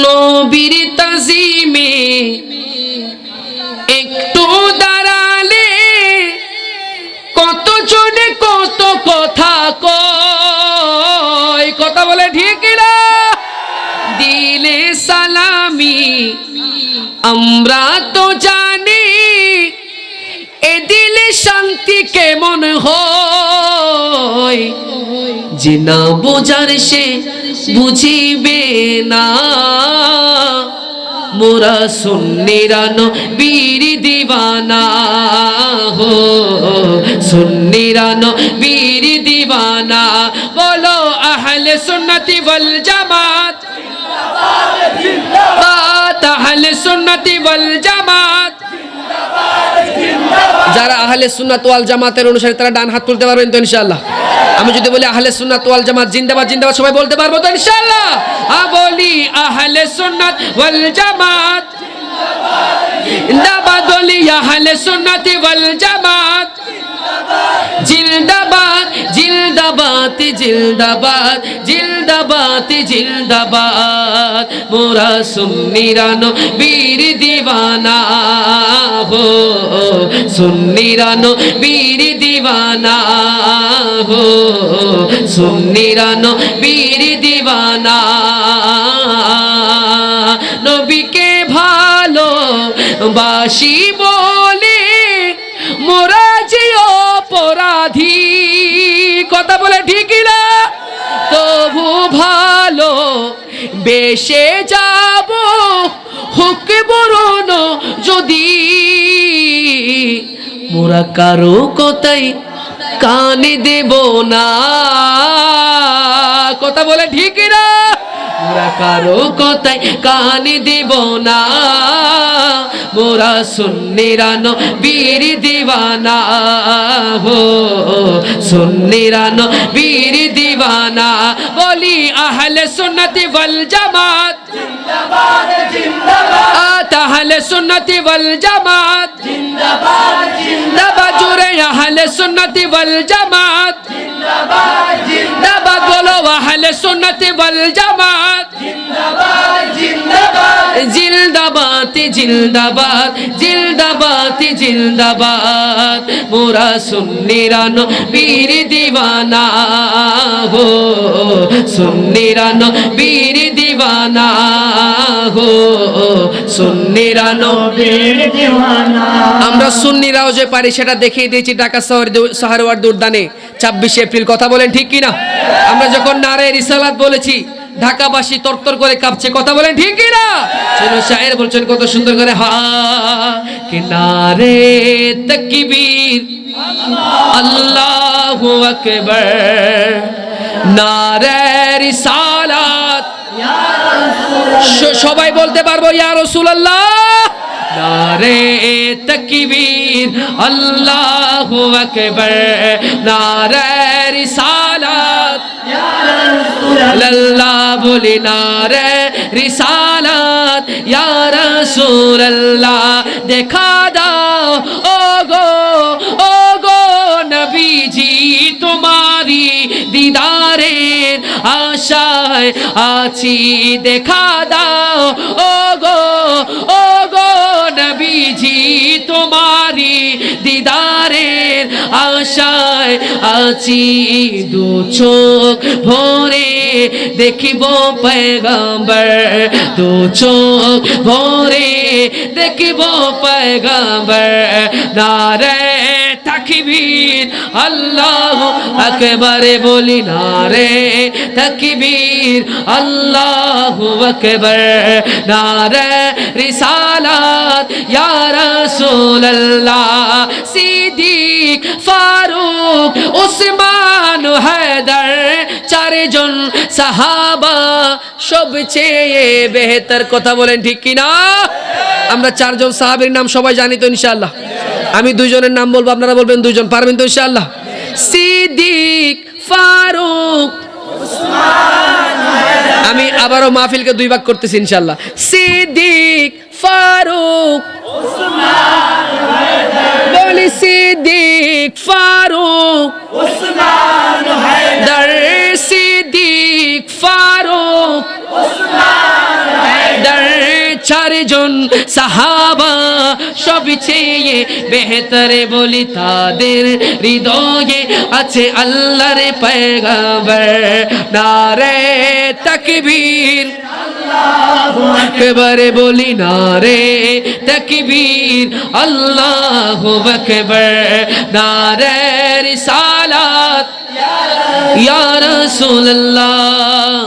নবীর তাজিমে একটু দাঁড়ালে কত জনে কত কথা কয়, কথা বলে ঠিক না? দিলে সালামি আমরা তো জানি, এ দিলে শান্তি কেমন হয়, যে না বোঝার সে বুঝিবে না। মোরা সুন্নিরা নবীর দিওয়ানা হো, সুন্নিরা নবীর দিওয়ানা। বলো আহলে সুন্নতি ওয়াল জামাত জিন্দাবাদ, আহলে সুন্নতি ওয়াল জামাত। যারা আহলে সুন্নাত ওয়াল জামাতের অনুসারী তারা ডান হাত তুলতে পারবেন তো ইনশাআল্লাহ? আমি যদি বলি আহলে সুন্নাত ওয়াল জামাত জিন্দাবাদ জিন্দাবাদ, সবাই বলতে পারবো তো ইনশাআল্লাহ? বলি আহলে সুন্নাত ওয়াল জামাত জিন্দাবাদ, বলি আহলে সুন্নাত ওয়াল জামাত জিন্দাবাদ, জিন্দাবাদ জিন্দাবাদ জিন্দাবাদ জিন্দাবাদ। মোরা সুন্নিরা নবীর দিওয়ানা হো, সুন্নিরা নবীর দিওয়ানা হো, সুন্নিরা নবীর দিওয়ানা। নবীকে ভালো বাসি বলে মোরা যে অপরাধী, কথা বলে ঠিক না? তবু ভালো বেশে যাব হোক বরণ যদি, মোরা কারো কথাই কানে দেব না, কথা বলে ঠিক না? মোরা কারো কথাই কানে দেব না। মোরা সুন্নিরা নবীর দিওয়ানা হো, সুন্নিরা নবীর দিওয়ানা। বলি আহলে সুন্নতি ওয়াল জামাত জিন্দাবাদ জিন্দাবাদ, আহলে সুন্নতি ওয়াল জামাত জিন্দাবাদ জিন্দাবাদ। জোরে আহলে সুন্নতি ওয়াল জামাত জিন্দাবাদ জিন্দাবাদ। বলো আহলে সুন্নতি ওয়াল জামাত জিন্দাবাদ জিন্দাবাদ, জিন্দাবাদ জিন্দাবাদ জিন্দাবাদ জিন্দাবাদ। মোরা সুন্নিরা নবীর দিওয়ানা হো, সুন্নিরা নবীর দিওয়ানা হো, সুন্নিরা নবীর দিওয়ানা। আমরা সুন্নিরাও যে পারি সেটা দেখিয়ে দিয়েছি ঢাকা সাহারওয়ার্দী উদ্যানে 26 এপ্রিল, কথা বলেন ঠিক কিনা? আমরা যখন নারে রিসালাত বলেছি ঢাকাবাসী তরতর করে কাঁপছে, কথা বলেন ঠিক কিনা? চলো শায়ের বলছেন কত সুন্দর করে, হা কি নারে তাকবীর আল্লাহু আকবার, নারে রিসালাত ইয়া রাসূলুল্লাহ। সবাই বলতে পারবো ইয়া রাসূলুল্লাহ? নারে তাকবীর আল্লাহু আকবার, নারে রিসালাত ইয়া রাসূলুল্লাহ। বলি নারে রিসালাত ইয়া রাসূলুল্লাহ। দেখা দাও ও গো নবীজি, তোমারি দিদারের আশায় আছি। দেখা দাও ও গো নবীজি, তোমারি দিদারের আশায় আছি। দু চোখ ভরে দেখিব পয়গম্বর, দু চোখ ভরে দেখিব পয়গম্বর। নারে তাকবীর আল্লাহু আকবার, বলি নারে তাকবীর আল্লাহু আকবার, নারে রিসালাত ইয়া রাসূলুল্লাহ। সিদ্দিক ফারুক উসমান হায়দার চারজন সাহাবা সবচেয়ে বেহতর, কথা বলেন ঠিক কিনা? আমরা চারজন সাহাবীর নাম সবাই জানি তো ইনশাআল্লাহ? আমি দুইজনের নাম বলবো, আপনারা বলবেন দুইজন, পারবেন তো ইনশাআল্লাহ? সিদ্দিক ফারুক উসমান হায়দার। আমি আবারও মাহফিলকে দুই ভাগ করতেছি ইনশাআল্লাহ। সিদ্দিক ফারুক উসমান হায়দার, বলি সিদ্দিক ফারুক উসমান হায়দার, সিদ্দিক ফারুক উসমান হায়দার। চারজন সাহাবা সবচেয়ে বেহতরে বলি তাদের হৃদয়ে আছে আল্লাহর পয়গম্বর নারে তাকবীর আল্লাহু আকবার বলি নারে তাকবীর আল্লাহু আকবার নারে রিসালাত ইয়া রাসূলুল্লাহ